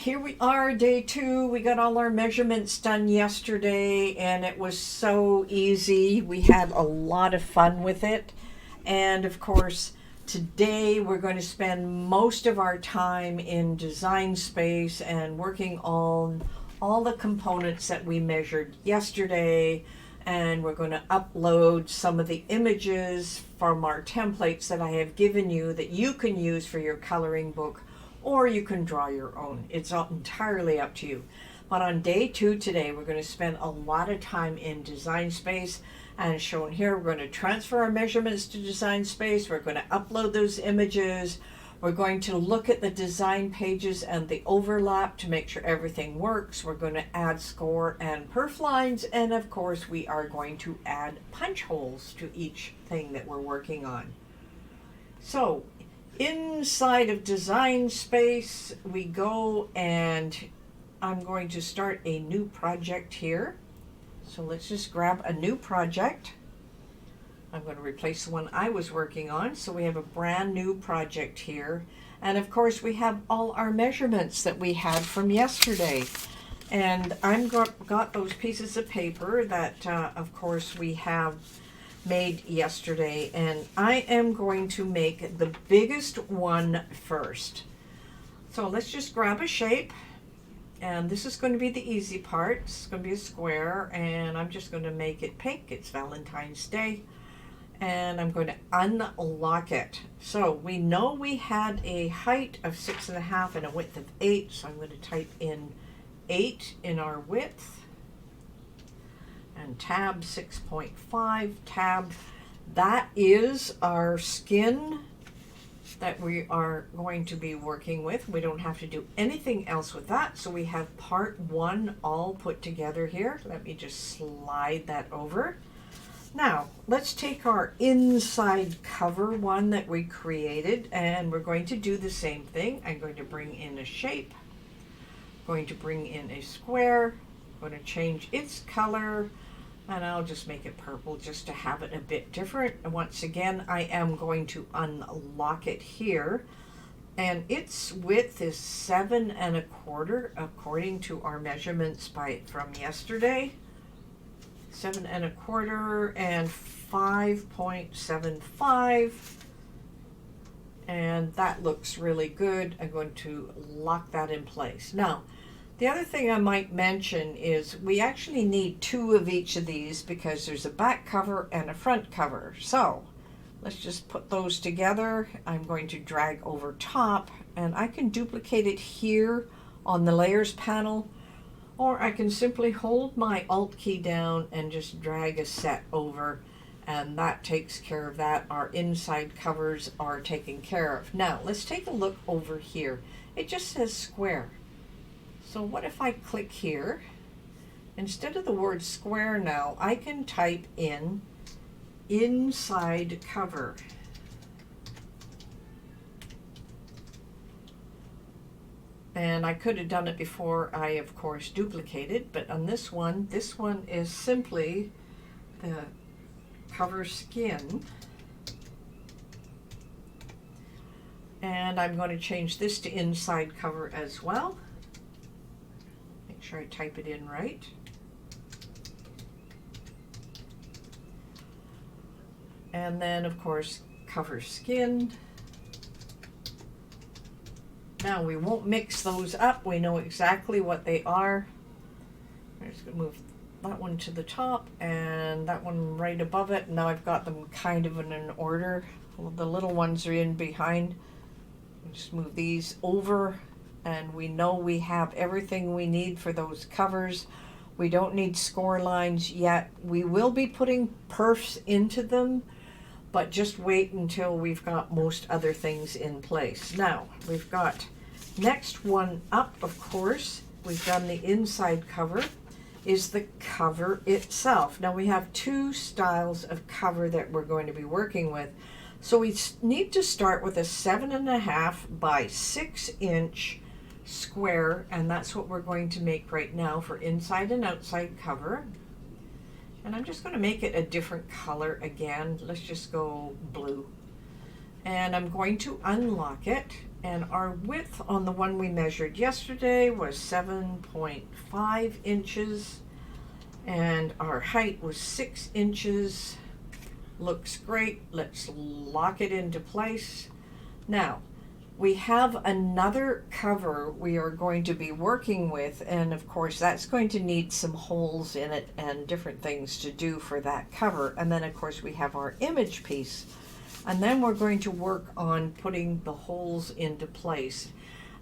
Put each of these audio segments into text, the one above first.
here we are, day 2. We got all our measurements done yesterday and it was so easy. We had a lot of fun with it. And of course, today we're going to spend most of our time in design space and working on all the components that we measured yesterday. And we're going to upload some of the images from our templates that I have given you that you can use for your coloring book, or you can draw your own. It's all entirely up to you. But on day 2 today, we're going to spend a lot of time in design space. And shown here, we're going to transfer our measurements to design space. We're going to upload those images. We're going to look at the design pages and the overlap to make sure everything works. We're going to add score and perf lines. And of course, we are going to add punch holes to each thing that we're working on. So, inside of design space we go, and I'm going to start a new project here. So let's just grab a new project. I'm going to replace the one I was working on. So we have a brand new project here. And of course we have all our measurements that we had from yesterday. And I've got those pieces of paper that of course we have made yesterday, and I am going to make the biggest one first. So let's just grab a shape, and this is going to be the easy part. It's going to be a square, and I'm just going to make it pink. It's Valentine's Day, and I'm going to unlock it. So we know we had a height of 6.5 and a width of 8, so I'm going to type in 8 in our width. And tab 6.5, tab, that is our skin that we are going to be working with. We don't have to do anything else with that. So we have part 1 all put together here. Let me just slide that over. Now, let's take our inside cover one that we created, and we're going to do the same thing. I'm going to bring in a shape, going to bring in a square, going to change its color, and I'll just make it purple just to have it a bit different. And once again, I am going to unlock it here. And its width is 7.25 according to our measurements from yesterday. 7.25 and 5.75. And that looks really good. I'm going to lock that in place. Now, the other thing I might mention is we actually need 2 of each of these because there's a back cover and a front cover. So let's just put those together. I'm going to drag over top, and I can duplicate it here on the layers panel, or I can simply hold my Alt key down and just drag a set over, and that takes care of that. Our inside covers are taken care of. Now let's take a look over here. It just says square. So what if I click here? Instead of the word square now, I can type in inside cover. And I could have done it before I, of course, duplicated, but on this one is simply the cover skin. And I'm going to change this to inside cover as well. Sure I type it in right. And then of course cover skin. Now we won't mix those up. We know exactly what they are. I'm just going to move that one to the top and that one right above it. Now I've got them kind of in an order. Well, the little ones are in behind. Just move these over. And we know we have everything we need for those covers. We don't need score lines yet. We will be putting perfs into them, but just wait until we've got most other things in place. Now, we've got next one up, of course. We've done the inside cover, is the cover itself. Now, we have 2 styles of cover that we're going to be working with. So we need to start with a 7.5 by 6 inch square, and that's what we're going to make right now for inside and outside cover. And I'm just going to make it a different color again. Let's just go blue. And I'm going to unlock it, And our width on the one we measured yesterday was 7.5 inches. And our height was 6 inches. Looks great. Let's lock it into place. Now, we have another cover we are going to be working with, and of course that's going to need some holes in it and different things to do for that cover. And then of course we have our image piece, and then we're going to work on putting the holes into place.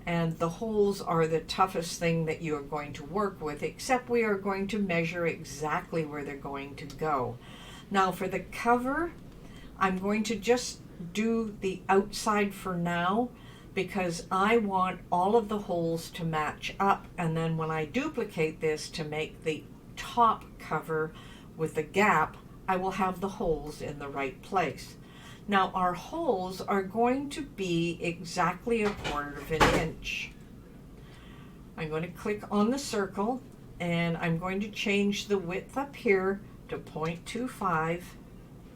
And the holes are the toughest thing that you are going to work with, except we are going to measure exactly where they're going to go. Now for the cover, I'm going to just do the outside for now, because I want all of the holes to match up, and then when I duplicate this to make the top cover with the gap, I will have the holes in the right place. Now our holes are going to be exactly 1/4 of an inch. I'm going to click on the circle, and I'm going to change the width up here to 0.25.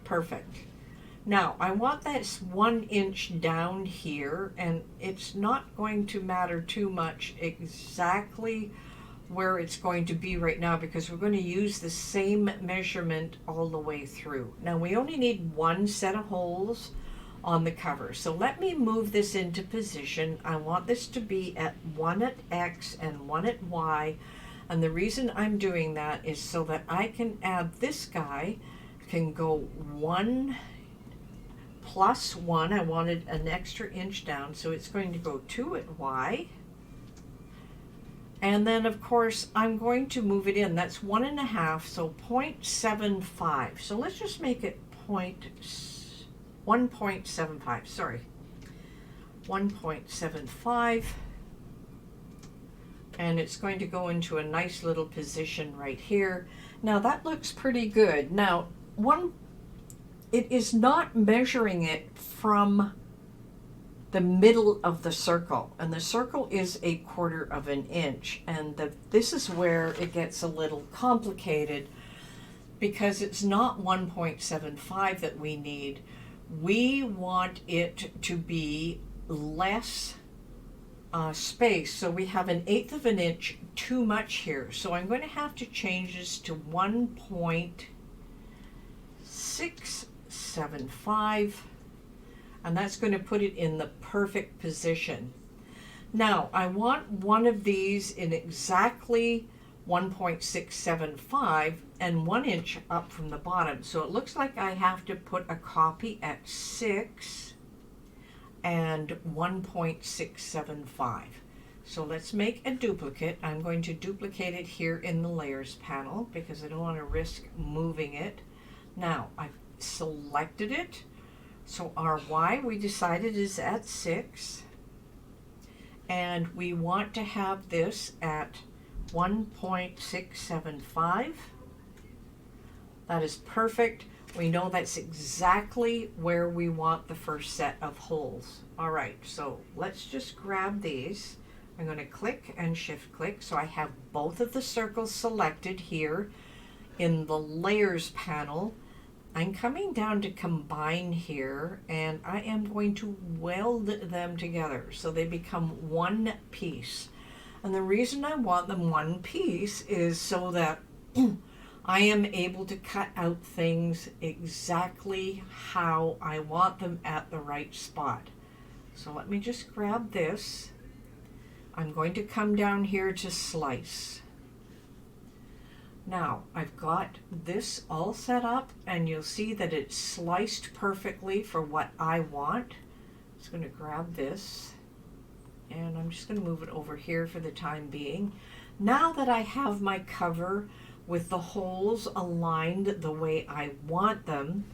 Perfect. Now, I want this 1 inch down here, and it's not going to matter too much exactly where it's going to be right now, because we're going to use the same measurement all the way through. Now, we only need 1 set of holes on the cover. So let me move this into position. I want this to be at 1 at X and 1 at Y. And the reason I'm doing that is so that I can add this guy, can go 1 plus 1, I wanted an extra inch down, so it's going to go 2 at Y. And then of course I'm going to move it in. That's 1.5, so 0.75. So let's just make it 1.75, sorry. 1.75. And it's going to go into a nice little position right here. Now that looks pretty good. Now, it is not measuring it from the middle of the circle, and the circle is 1/4 of an inch, and this is where it gets a little complicated, because it's not 1.75 that we need. We want it to be less space, so we have 1/8 of an inch too much here, so I'm going to have to change this to 1.675, and that's going to put it in the perfect position. Now I want one of these in exactly 1.675 and 1 inch up from the bottom, so it looks like I have to put a copy at 6 and 1.675. So let's make a duplicate. I'm going to duplicate it here in the layers panel because I don't want to risk moving it. Now I've selected it, so our Y we decided is at 6, and we want to have this at 1.675. That is perfect. We know that's exactly where we want the first set of holes. All right, so let's just grab these. I'm going to click and shift click, so I have both of the circles selected here in the layers panel. I'm coming down to combine here, and I am going to weld them together so they become one piece. And the reason I want them one piece is so that I am able to cut out things exactly how I want them at the right spot. So let me just grab this. I'm going to come down here to slice. Now I've got this all set up, and you'll see that it's sliced perfectly for what I want. I'm just going to grab this, and I'm just going to move it over here for the time being. Now that I have my cover with the holes aligned the way I want them,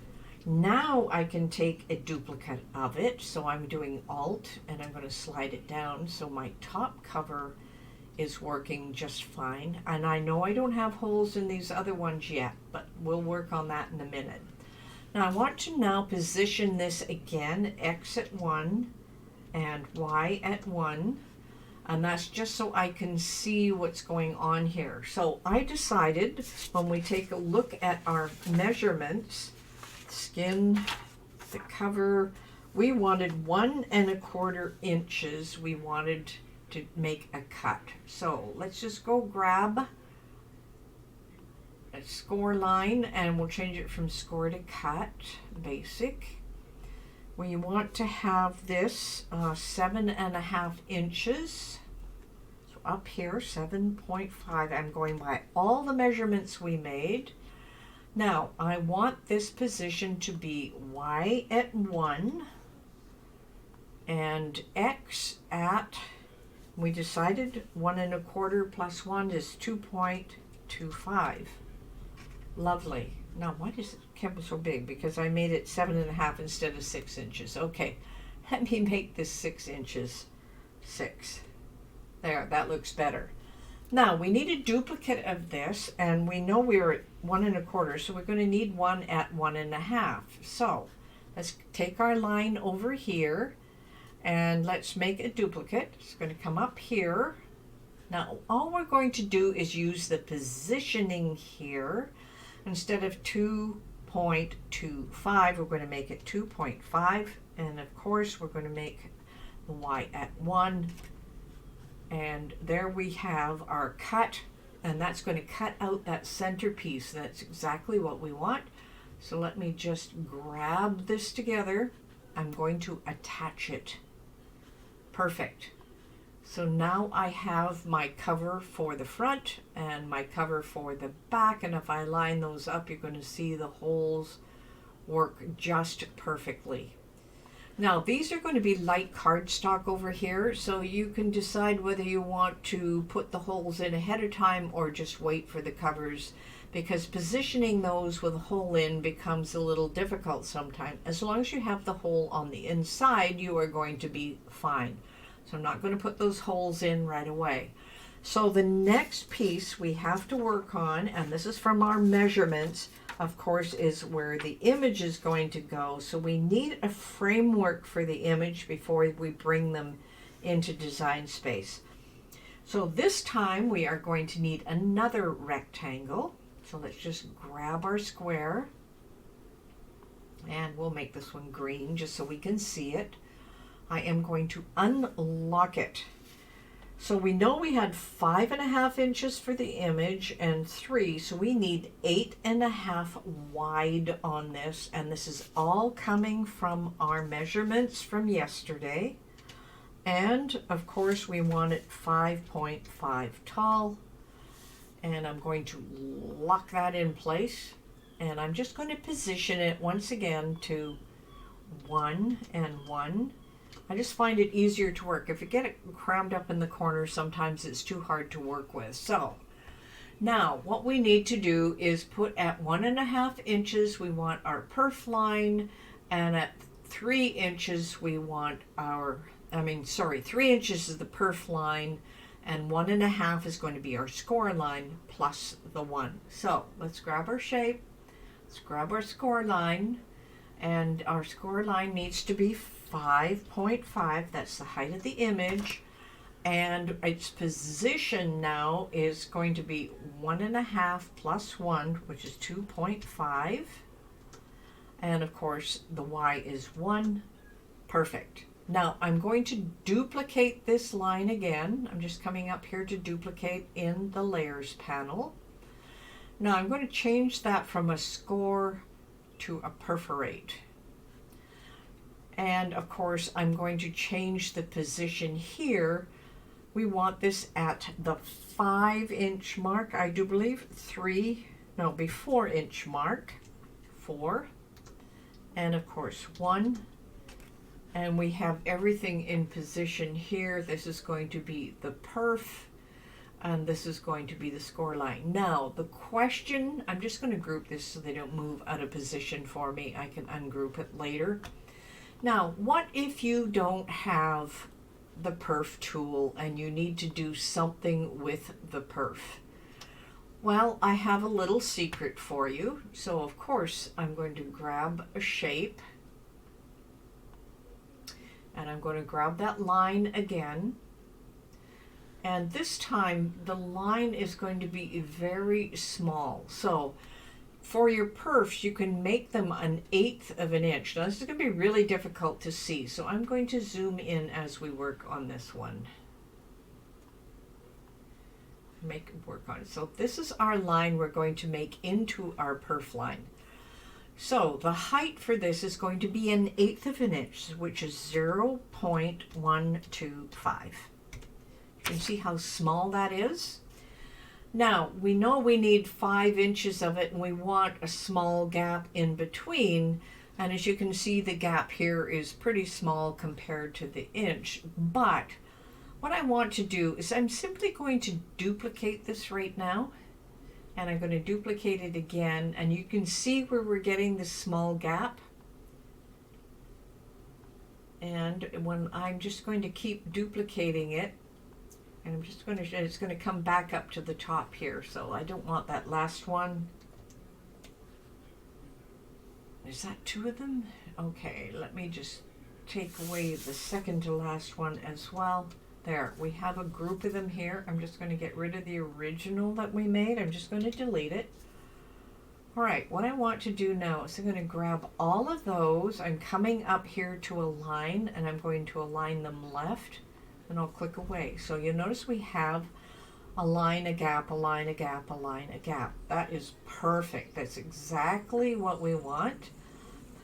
now I can take a duplicate of it. So I'm doing Alt, and I'm going to slide it down so my top cover is working just fine. And I know I don't have holes in these other ones yet, but we'll work on that in a minute. Now I want to now position this again, X at 1 and Y at 1, and that's just so I can see what's going on here. So I decided, when we take a look at our measurements, skin, the cover, we wanted 1¼ inches. We wanted to make a cut. So let's just go grab a score line and we'll change it from score to cut, basic. We want to have this 7½ inches. So up here, 7.5. I'm going by all the measurements we made. Now I want this position to be Y at 1 and X at, we decided 1¼ plus 1 is 2.25. Lovely. Now, why does it come so big? Because I made it 7½ instead of 6 inches. Okay, let me make this 6 inches. 6. There, that looks better. Now, we need a duplicate of this, and we know we're at 1¼ so we're going to need one at 1½ So, let's take our line over here, and let's make a duplicate. It's going to come up here. Now, all we're going to do is use the positioning here. Instead of 2.25, we're going to make it 2.5. And of course, we're going to make the Y at 1. And there we have our cut. And that's going to cut out that center piece. That's exactly what we want. So let me just grab this together. I'm going to attach it. Perfect. So now I have my cover for the front and my cover for the back, and if I line those up, you're going to see the holes work just perfectly. Now these are going to be light cardstock over here, so you can decide whether you want to put the holes in ahead of time or just wait for the covers, because positioning those with a hole in becomes a little difficult sometimes. As long as you have the hole on the inside, you are going to be fine. So I'm not going to put those holes in right away. So the next piece we have to work on, and this is from our measurements, of course, is where the image is going to go. So we need a framework for the image before we bring them into Design Space. So this time we are going to need another rectangle. So let's just grab our square, and we'll make this one green just so we can see it. I am going to unlock it. So we know we had 5½ inches for the image and 3, so we need 8½ wide on this, and this is all coming from our measurements from yesterday. And of course we want it 5.5 tall, and I'm going to lock that in place, and I'm just going to position it once again to 1 and 1. I just find it easier to work. If you get it crammed up in the corner, sometimes it's too hard to work with. So now what we need to do is put at 1½ inches, we want our perf line, and at 3 inches, we want our, 3 inches is the perf line, and 1½ is going to be our score line plus the 1. So let's grab our shape, let's grab our score line, and our score line needs to be 5.5, that's the height of the image, and its position now is going to be 1½ plus 1, which is 2.5, and of course the Y is 1. Perfect. Now I'm going to duplicate this line again. I'm just coming up here to duplicate in the layers panel. Now I'm going to change that from a score to a perforate. And of course, I'm going to change the position here. We want this at the 5-inch mark, I do believe. 4-inch mark. 4. And of course, 1. And we have everything in position here. This is going to be the perf, and this is going to be the score line. Now, the question, I'm just going to group this so they don't move out of position for me. I can ungroup it later. Now, what if you don't have the perf tool and you need to do something with the perf? Well, I have a little secret for you. So, of course, I'm going to grab a shape, and I'm going to grab that line again. And this time, the line is going to be very small. So, for your perfs, you can make them 1/8 of an inch. Now this is going to be really difficult to see, so I'm going to zoom in as we work on this one. Make it work on it. So this is our line we're going to make into our perf line. So the height for this is going to be 1/8 of an inch, which is 0.125. You can see how small that is. Now, we know we need 5 inches of it, and we want a small gap in between. And as you can see, the gap here is pretty small compared to the inch. But what I want to do is I'm simply going to duplicate this right now. And I'm going to duplicate it again. And you can see where we're getting this small gap. And when I'm just going to keep duplicating it, and I'm just going to, it's going to come back up to the top here, so I don't want that last one. Is that 2 of them? Okay, let me just take away the second to last one as well. There, we have a group of them here. I'm just going to get rid of the original that we made. I'm just going to delete it. All right, what I want to do now is I'm going to grab all of those. I'm coming up here to align, and I'm going to align them left. And I'll click away. So you'll notice we have a line, a gap, a line, a gap, a line, a gap. That is perfect. That's exactly what we want.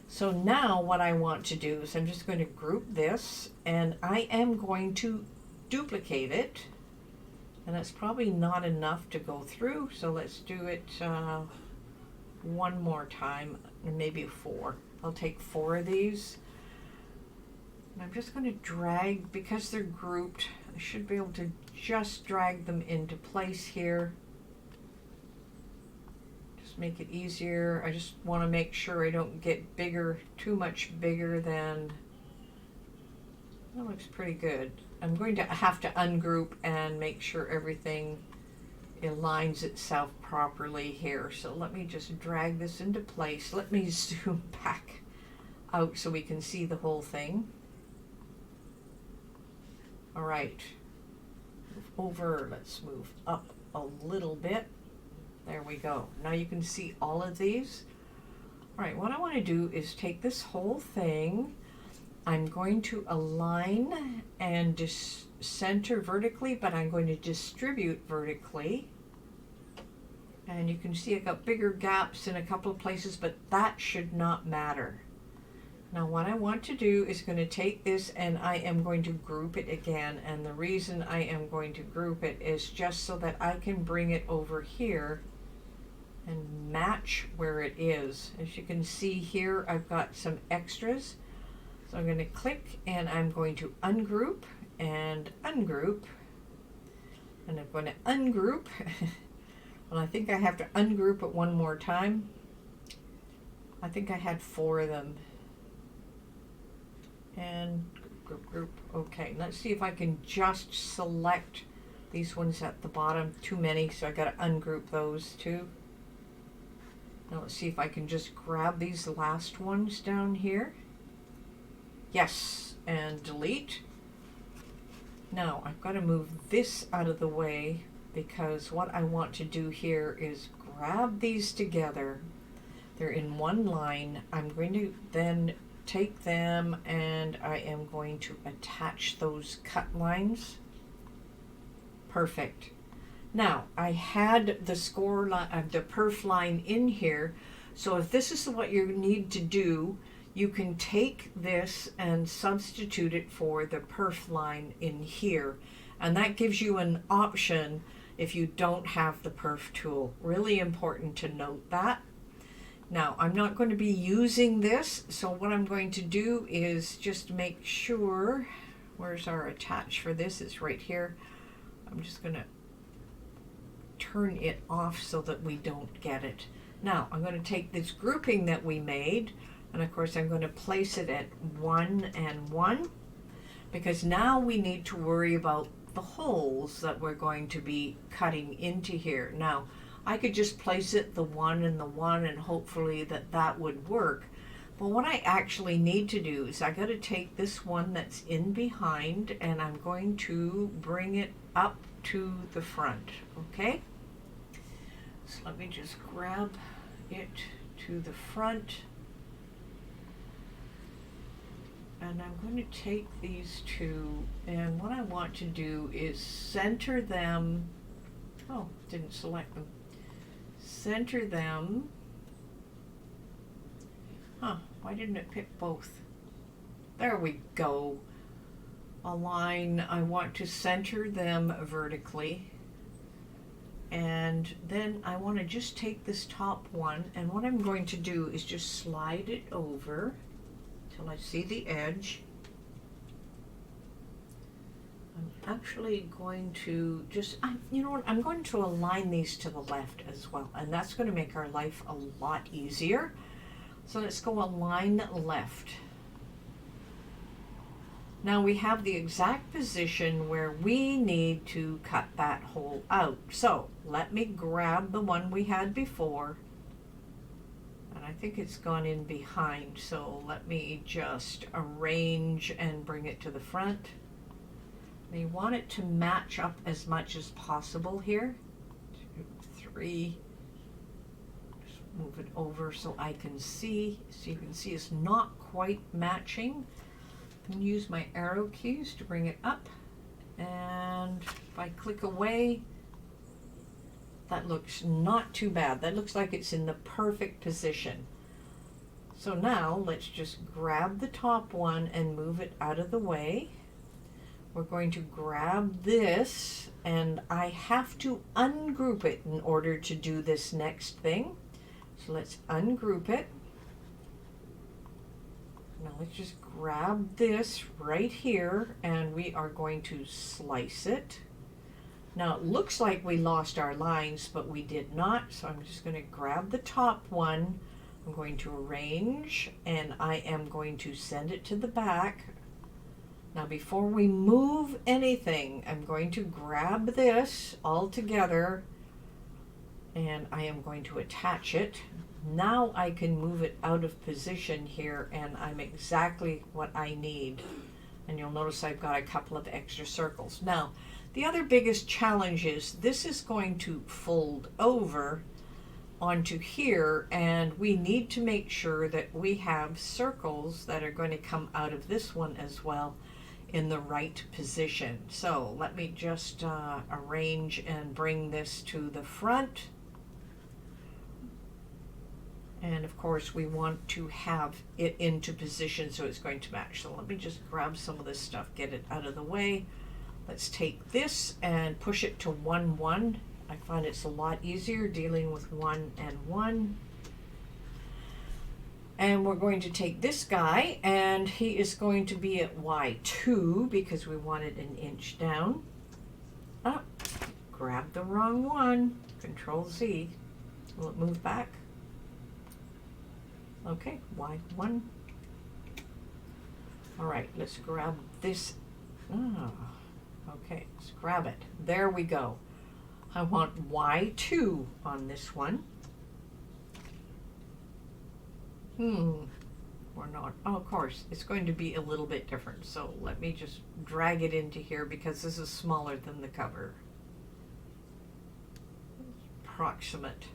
So now what I want to do is I'm just going to group this, and I am going to duplicate it. And that's probably not enough to go through, so let's do it one more time, and maybe 4. I'll take 4 of these. I'm just going to drag, because they're grouped, I should be able to just drag them into place here. Just make it easier. I just want to make sure I don't get bigger, too much bigger than, that looks pretty good. I'm going to have to ungroup and make sure everything aligns itself properly here. So let me just drag this into place. Let me zoom back out so we can see the whole thing. All right, move over, let's move up a little bit. There we go. Now you can see all of these. All right, what I want to do is take this whole thing. I'm going to align and center vertically, but I'm going to distribute vertically. And you can see I got bigger gaps in a couple of places, but that should not matter. Now what I want to do is going to take this, and I am going to group it again, and the reason I am going to group it is just so that I can bring it over here and match where it is. As you can see here, I've got some extras, so I'm going to click and I'm going to ungroup and ungroup, and I'm going to ungroup and I think I have to ungroup it one more time. I think I had 4 of them. And group. Okay, let's see if I can just select these ones at the bottom. Too many, so I got to ungroup those too. Now let's see if I can just grab these last ones down here. Yes, and delete. Now I've got to move this out of the way, because what I want to do here is grab these together. They're in one line. I'm going to then take them and I am going to attach those cut lines. Perfect. Now I had the score line, the perf line in here, so if this is what you need to do, you can take this and substitute it for the perf line in here, and that gives you an option if you don't have the perf tool. Really important to note that. Now, I'm not going to be using this, so what I'm going to do is just make sure, where's our attach for this? It's right here. I'm just going to turn it off so that we don't get it. Now, I'm going to take this grouping that we made, and of course I'm going to place it at 1 and 1, because now we need to worry about the holes that we're going to be cutting into here. Now, I could just place it the 1 and the 1 and hopefully that would work. But what I actually need to do is I got to take this one that's in behind and I'm going to bring it up to the front, okay? So let me just grab it to the front. And I'm going to take these two, and what I want to do is center them. Oh, didn't select them. Center them. Huh, why didn't it pick both? There we go. Align, I want to center them vertically. And then I want to just take this top one, and what I'm going to do is just slide it over till I see the edge. I'm actually going to just, you know what, I'm going to align these to the left as well, and that's going to make our life a lot easier. So let's go align left. Now we have the exact position where we need to cut that hole out. So let me grab the one we had before, and I think it's gone in behind, so let me just arrange and bring it to the front. We want it to match up as much as possible here. 2, 3. Just move it over so I can see. So you can see it's not quite matching. And use my arrow keys to bring it up, and if I click away, that looks not too bad. That looks like it's in the perfect position. So now let's just grab the top one and move it out of the way. We're going to grab this, and I have to ungroup it in order to do this next thing. So let's ungroup it. Now let's just grab this right here, and we are going to slice it. Now it looks like we lost our lines, but we did not. So I'm just going to grab the top one. I'm going to arrange, and I am going to send it to the back. Now before we move anything, I'm going to grab this all together, and I am going to attach it. Now I can move it out of position here, and I'm exactly what I need. And you'll notice I've got a couple of extra circles. Now, the other biggest challenge is this is going to fold over onto here, and we need to make sure that we have circles that are going to come out of this one as well in the right position. So let me just arrange and bring this to the front. And of course we want to have it into position so it's going to match. So let me just grab some of this stuff, get it out of the way. Let's take this and push it to 1, 1. I find it's a lot easier dealing with 1 and 1. And we're going to take this guy, and he is going to be at Y2 because we want it an inch down. Oh, grab the wrong one. Control Z. Will it move back? Okay, Y1. All right, let's grab this. Oh, okay, let's grab it. There we go. I want Y2 on this one. We're not, oh, of course, it's going to be a little bit different. So let me just drag it into here because this is smaller than the cover. Approximate.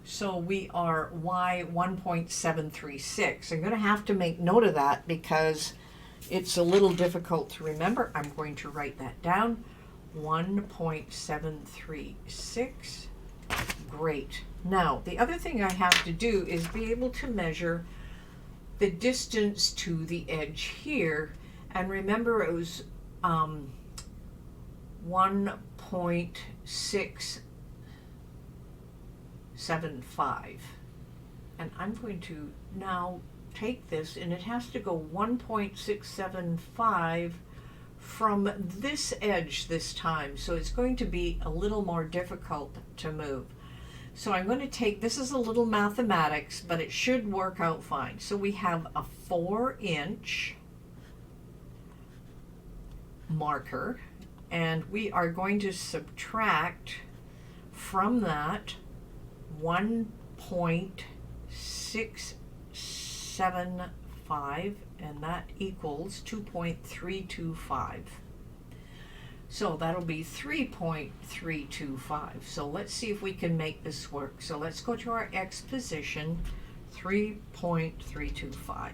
So we are Y 1.736. I'm going to have to make note of that because it's a little difficult to remember. I'm going to write that down. 1.736. Great. Now, the other thing I have to do is be able to measure the distance to the edge here. And remember, it was 1.675. And I'm going to now take this, and it has to go 1.675 from this edge this time. So it's going to be a little more difficult to move. So I'm going to take, this is a little mathematics, but it should work out fine. So we have a 4-inch marker, and we are going to subtract from that 1.675, and that equals 2.325. So that'll be 3.325. So let's see if we can make this work. So let's go to our X position, 3.325.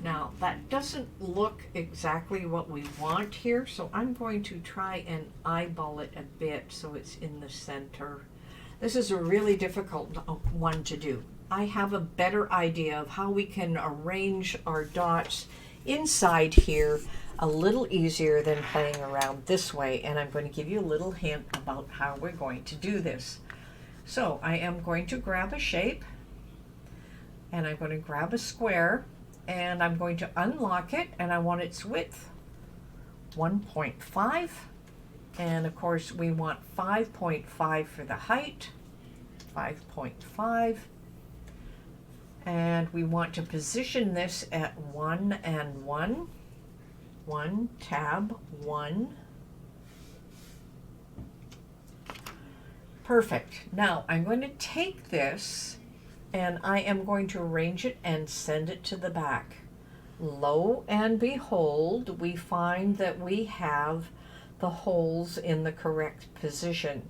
Now that doesn't look exactly what we want here, so I'm going to try and eyeball it a bit so it's in the center. This is a really difficult one to do. I have a better idea of how we can arrange our dots inside here a little easier than playing around this way, and I'm going to give you a little hint about how we're going to do this. So I am going to grab a shape, and I'm going to grab a square, and I'm going to unlock it, and I want its width 1.5, and of course we want 5.5 for the height, 5.5, and we want to position this at 1 and 1, 1 tab 1. Perfect. Now I'm going to take this and I am going to arrange it and send it to the back. Lo and behold, we find that we have the holes in the correct position.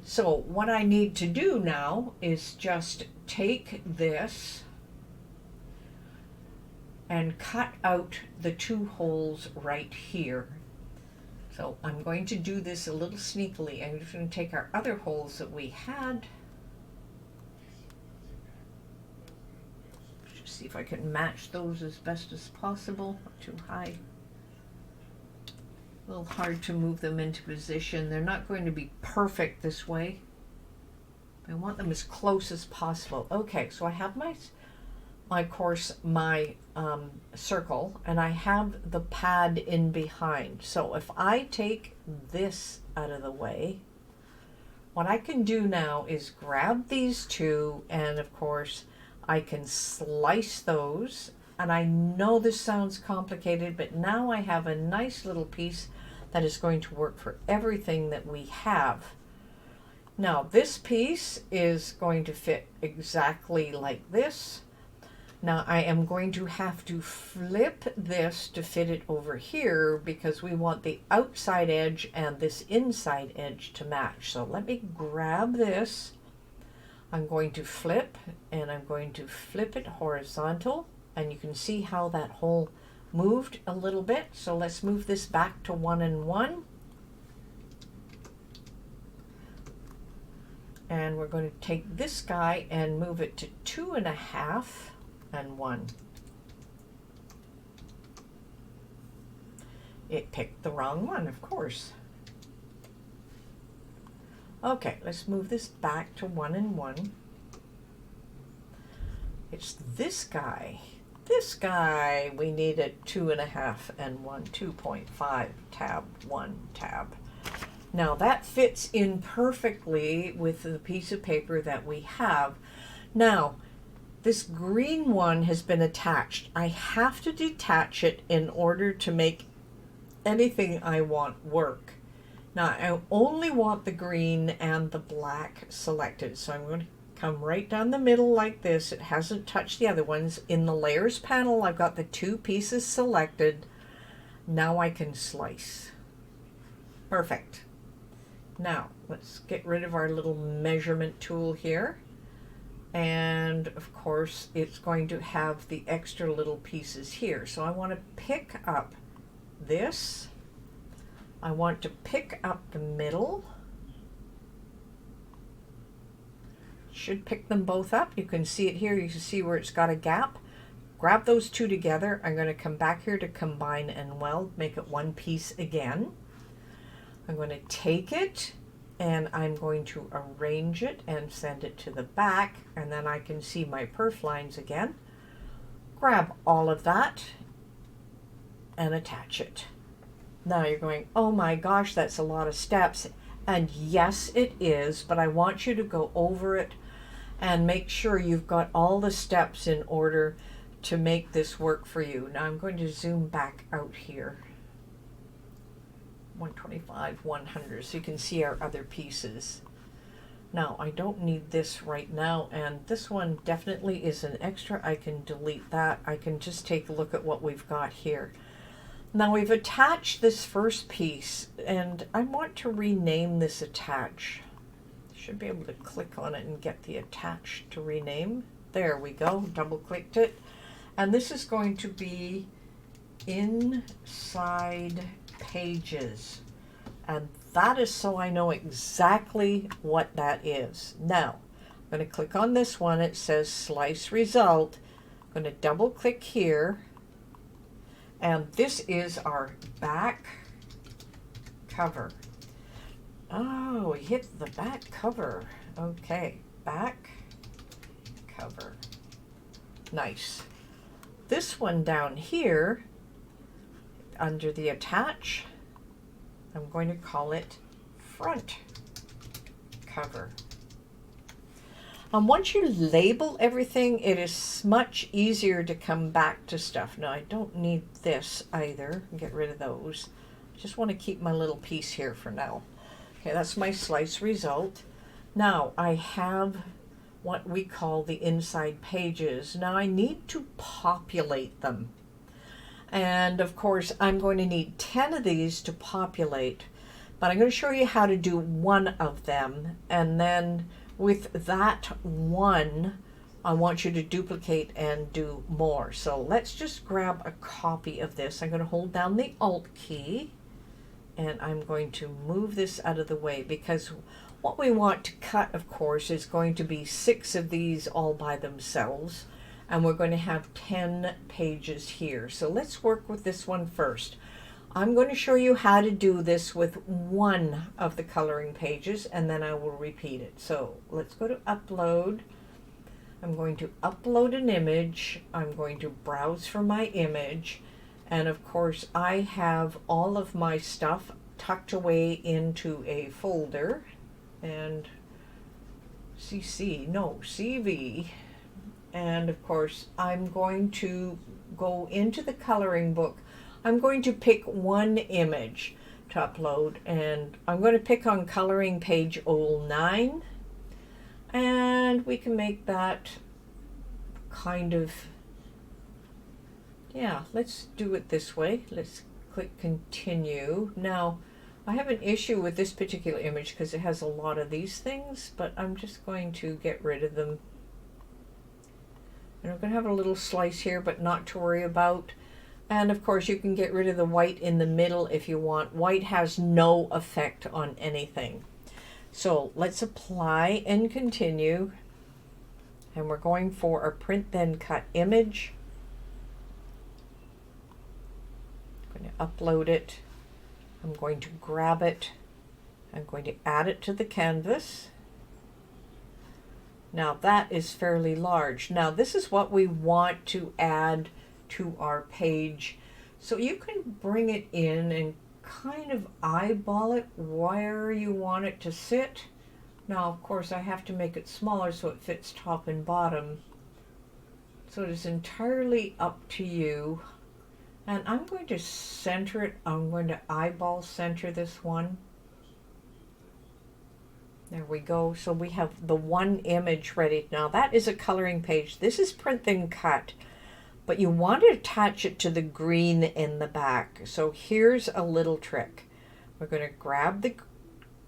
So what I need to do now is just take this and cut out the 2 holes right here. So I'm going to do this a little sneakily. I'm just going to take our other holes that we had. Just see if I can match those as best as possible. Not too high. A little hard to move them into position. They're not going to be perfect this way. I want them as close as possible. Okay, so I have my circle, and I have the pad in behind. So if I take this out of the way, what I can do now is grab these 2, and of course I can slice those. And I know this sounds complicated, but now I have a nice little piece that is going to work for everything that we have. Now this piece is going to fit exactly like this. Now I am going to have to flip this to fit it over here because we want the outside edge and this inside edge to match. So let me grab this. I'm going to flip, and I'm going to flip it horizontal, and you can see how that hole moved a little bit. So let's move this back to 1 and 1. And we're going to take this guy and move it to 2.5 and 1. It picked the wrong one, of course. Okay, let's move this back to 1 and 1. It's this guy. This guy, we need it 2.5 and 1, 2.5, tab 1, tab. Now that fits in perfectly with the piece of paper that we have. Now, this green one has been attached. I have to detach it in order to make anything I want work. Now, I only want the green and the black selected, so I'm going to come right down the middle like this. It hasn't touched the other ones. In the layers panel, I've got the 2 pieces selected. Now I can slice. Perfect. Now, let's get rid of our little measurement tool here. And of course, it's going to have the extra little pieces here. So I want to pick up this. I want to pick up the middle. Should pick them both up. You can see it here. You can see where it's got a gap. Grab those 2 together. I'm going to come back here to combine and weld, make it one piece again. I'm going to take it and I'm going to arrange it and send it to the back, and then I can see my perf lines again. Grab all of that and attach it. Now you're going, oh my gosh, that's a lot of steps. And yes, it is, but I want you to go over it and make sure you've got all the steps in order to make this work for you. Now I'm going to zoom back out here. 125, 100, so you can see our other pieces. Now I don't need this right now, and this one definitely is an extra. I can delete that. I can just take a look at what we've got here. Now we've attached this first piece, and I want to rename this attach. Should be able to click on it and get the attach to rename. There we go, double clicked it. And this is going to be inside pages. And that is so I know exactly what that is. Now, I'm going to click on this one. It says slice result. I'm going to double click here. And this is our back cover. Oh, we hit the back cover. Okay, back cover. Nice. This one down here, under the attach, I'm going to call it front cover. Once you label everything, it is much easier to come back to stuff. Now, I don't need this either. Get rid of those. I just want to keep my little piece here for now. Okay, that's my slice result. Now, I have what we call the inside pages. Now, I need to populate them. And, of course, I'm going to need 10 of these to populate. But I'm going to show you how to do one of them, and then with that one, I want you to duplicate and do more. So let's just grab a copy of this. I'm going to hold down the Alt key, and I'm going to move this out of the way, because what we want to cut, of course, is going to be 6 of these all by themselves, and we're going to have 10 pages here. So let's work with this one first. I'm going to show you how to do this with one of the coloring pages, and then I will repeat it. So let's go to upload. I'm going to upload an image. I'm going to browse for my image. And of course, I have all of my stuff tucked away into a folder. And CV. And of course, I'm going to go into the coloring book. I'm going to pick one image to upload, and I'm going to pick on coloring page 09, and we can make that kind of, yeah, let's do it this way. Let's click continue. Now, I have an issue with this particular image because it has a lot of these things, but I'm just going to get rid of them. And I'm going to have a little slice here, but not to worry about. And of course, you can get rid of the white in the middle if you want. White has no effect on anything. So let's apply and continue. And we're going for our print then cut image. I'm going to upload it. I'm going to grab it. I'm going to add it to the canvas. Now that is fairly large. Now this is what we want to add to our page. So you can bring it in and kind of eyeball it where you want it to sit. Now, of course, I have to make it smaller so it fits top and bottom. So it is entirely up to you. And I'm going to center it. I'm going to eyeball center this one. There we go. So we have the one image ready. Now that is a coloring page. This is print then cut. But you want to attach it to the green in the back. So here's a little trick. We're going to grab the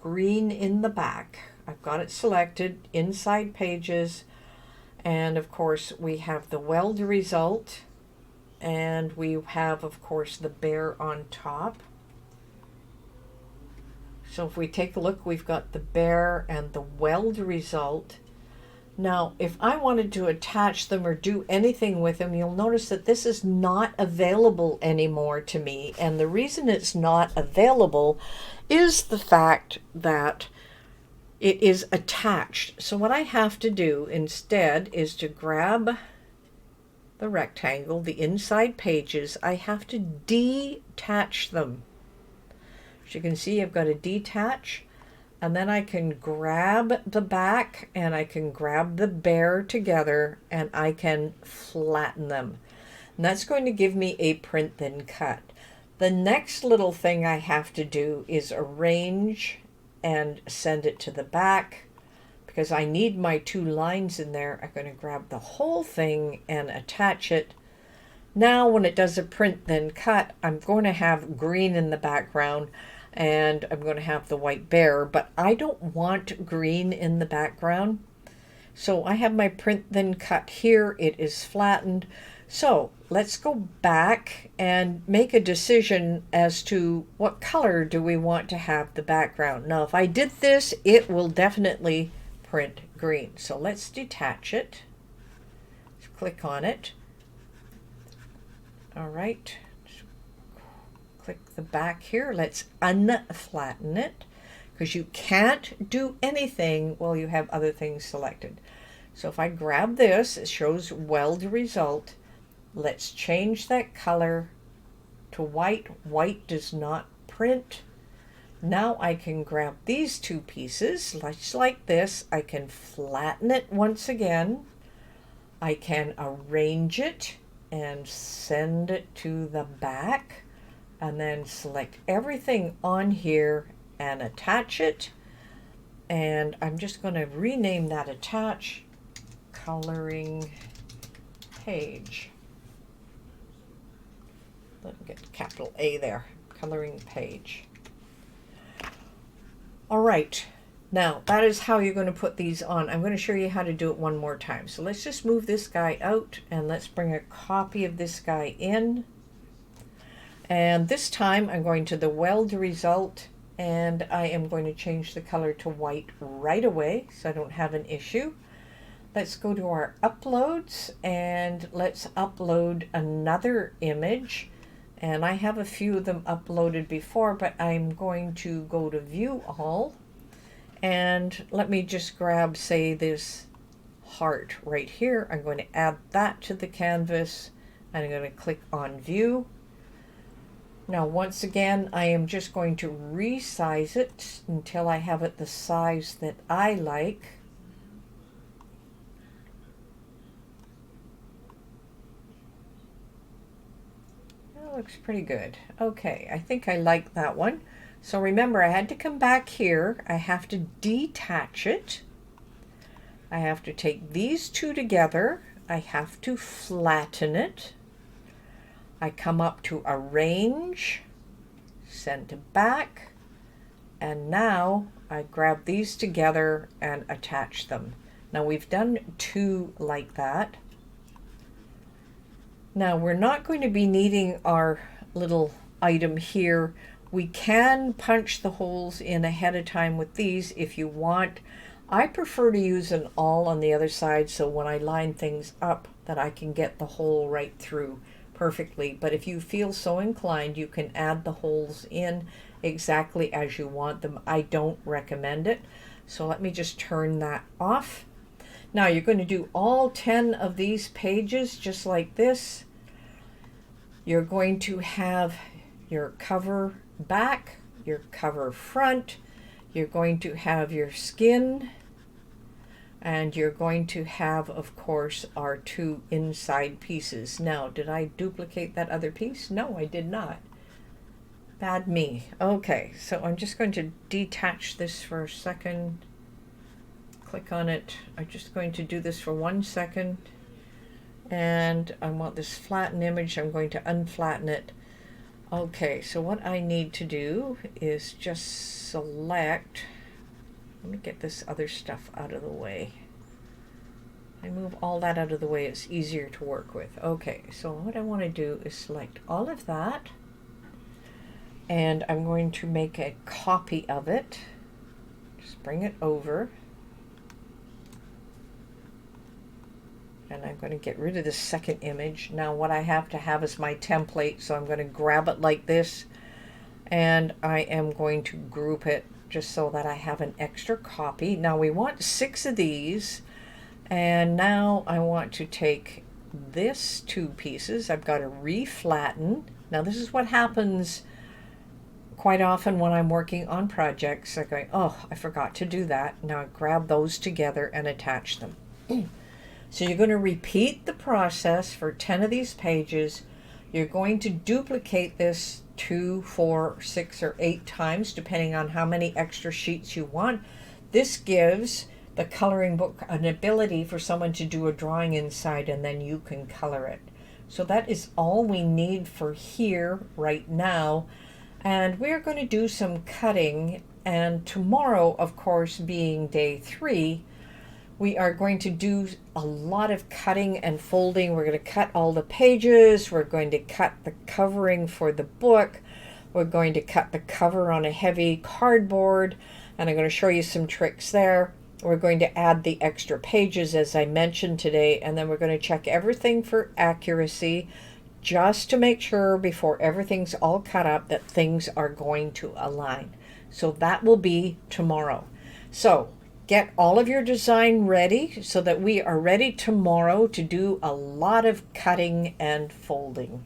green in the back. I've got it selected, inside pages, and of course we have the weld result, and we have of course the bear on top. So if we take a look, we've got the bear and the weld result. Now, if I wanted to attach them or do anything with them, you'll notice that this is not available anymore to me. And the reason it's not available is the fact that it is attached. So what I have to do instead is to grab the rectangle, the inside pages. I have to detach them. As you can see, I've got to detach. And then I can grab the back and I can grab the bear together and I can flatten them. And that's going to give me a print then cut. The next little thing I have to do is arrange and send it to the back, because I need my 2 lines in there. I'm going to grab the whole thing and attach it. Now when it does a print then cut, I'm going to have green in the background and I'm going to have the white bear, but I don't want green in the background. So I have my print then cut here. It is flattened. So let's go back and make a decision as to what color do we want to have the background. Now, if I did this, it will definitely print green. So let's detach it. Let's click on it. All right. Click the back here. Let's unflatten it, because you can't do anything while you have other things selected. So if I grab this, it shows weld result. Let's change that color to white. White does not print. Now I can grab these two pieces, just like this. I can flatten it once again. I can arrange it and send it to the back, and then select everything on here and attach it. And I'm just going to rename that attach coloring page. Let me get capital A there, coloring page. All right, now that is how you're going to put these on. I'm going to show you how to do it one more time. So let's just move this guy out and let's bring a copy of this guy in. And this time I'm going to the weld result, and I am going to change the color to white right away so I don't have an issue. Let's go to our uploads and let's upload another image. And I have a few of them uploaded before, but I'm going to go to view all. And let me just grab, say, this heart right here. I'm going to add that to the canvas. And I'm going to click on view. Now, once again, I am just going to resize it until I have it the size that I like. That looks pretty good. Okay, I think I like that one. So remember, I had to come back here. I have to detach it. I have to take these two together. I have to flatten it. I come up to arrange, send to back, and now I grab these together and attach them. Now we've done two like that. Now we're not going to be needing our little item here. We can punch the holes in ahead of time with these if you want. I prefer to use an awl on the other side, so when I line things up that I can get the hole right through perfectly. But if you feel so inclined, you can add the holes in exactly as you want them. I don't recommend it. So let me just turn that off. Now you're going to do all 10 of these pages just like this. You're going to have your cover back, your cover front, you're going to have your skin, and you're going to have, of course, our two inside pieces. Now, did I duplicate that other piece? No, I did not. Bad me. Okay, so I'm just going to detach this for a second. Click on it. I'm just going to do this for 1 second. And I want this flattened image. I'm going to unflatten it. Okay, so what I need to do is just select. Let me get this other stuff out of the way. I move all that out of the way, it's easier to work with. Okay, so what I want to do is select all of that, and I'm going to make a copy of it. Just bring it over. And I'm going to get rid of the second image. Now what I have to have is my template, so I'm going to grab it like this, and I am going to group it just so that I have an extra copy. Now we want 6 of these, and now I want to take this 2 pieces. I've got to reflatten. Now this is what happens quite often when I'm working on projects. I go, oh, I forgot to do that. Now I grab those together and attach them. So you're going to repeat the process for 10 of these pages. You're going to duplicate this 2, 4, 6, or 8 times, depending on how many extra sheets you want. This gives the coloring book an ability for someone to do a drawing inside, and then you can color it. So that is all we need for here right now. And we're going to do some cutting. And tomorrow, of course, being day 3, we are going to do a lot of cutting and folding. We're going to cut all the pages. We're going to cut the covering for the book. We're going to cut the cover on a heavy cardboard. And I'm going to show you some tricks there. We're going to add the extra pages as I mentioned today. And then we're going to check everything for accuracy, just to make sure before everything's all cut up that things are going to align. So that will be tomorrow. So get all of your design ready so that we are ready tomorrow to do a lot of cutting and folding.